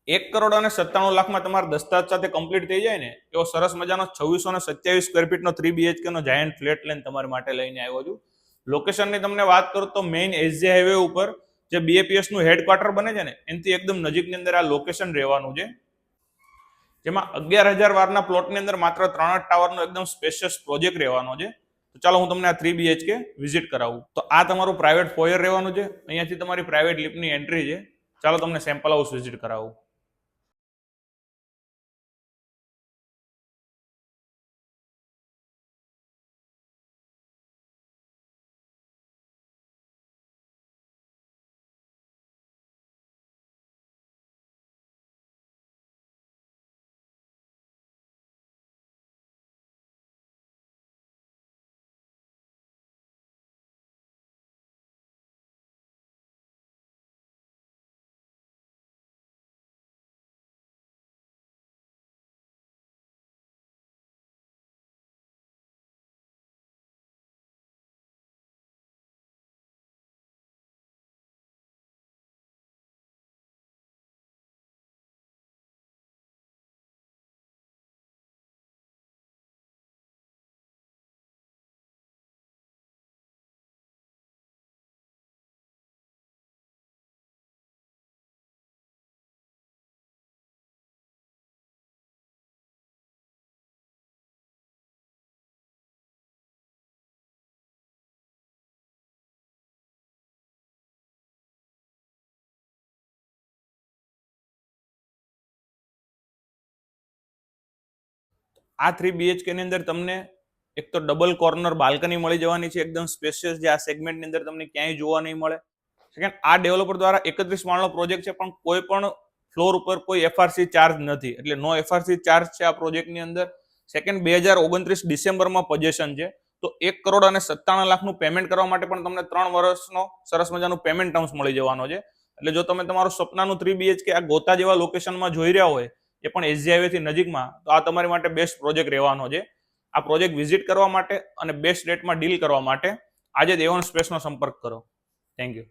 1,97,00,000 માં તમારા દસ્તાવેજ સાથે કમ્પ્લીટ થઈ જાય ને એવો સરસ મજાનો 2627 સ્ક્વેર ફીટનો 3 BHK નો જાયન્ટ ફ્લેટ લઈને તમારા માટે લઈને આવ્યો છું. લોકેશનની તમને વાત કરું તો મેઇન એસજી હાઈવે ઉપર જે BAPS નું હેડક્વાર્ટર બને છે ને એનાથી એકદમ નજીકની અંદર આ લોકેશન રહેવાનું છે, જેમાં 11,000 વારના પ્લોટની અંદર માત્ર 3 જ ટાવરનો એકદમ સ્પેશિયસ પ્રોજેક્ટ રહેવાનો છે. તો ચાલો હું તમને આ 3 BHK વિઝિટ કરાવું. તો આ તમારું પ્રાઇવેટ ફોયર રહેવાનું છે, અહીંયાથી તમારી પ્રાઇવેટ લિફ્ટની એન્ટ્રી છે. ચાલો તમને સેમ્પલ હાઉસ વિઝિટ કરાવું. આ 3 BHK ની અંદર તમને એક તો ડબલ કોર્નર બાલ્કની મળી જવાની છે, એકદમ સ્પેશિયસ, જે આ સેગમેન્ટની અંદર તમને ક્યાંય જોવા નહીં મળે. સેકન્ડ, આ ડેવલપર દ્વારા 31 માળનો પ્રોજેક્ટ છે, પણ કોઈ પણ ફ્લોર ઉપર કોઈ FRC ચાર્જ નથી, એટલે નો FRC ચાર્જ છે આ પ્રોજેક્ટની અંદર. સેકન્ડ, 2029 ડિસેમ્બરમાં પોઝેશન છે. તો 1,97,00,000 પેમેન્ટ કરવા માટે પણ તમને 3 વર્ષનો સરસ મજાનું પેમેન્ટ ટર્મ્સ મળી જવાનો છે. એટલે જો તમે તમારું સપનાનું 3 BHK આ ગોતા જેવા લોકેશનમાં જોઈ રહ્યા હોય, એ પણ એસજી હાઈવે થી નજીકમાં, તો આ તમારી માટે બેસ્ટ પ્રોજેક્ટ રહેવાનો છે. આ પ્રોજેક્ટ વિઝિટ કરવા માટે અને બેસ્ટ રેટમાં ડીલ કરવા માટે આજે જ A1 સ્પેસનો સંપર્ક કરો. Thank you.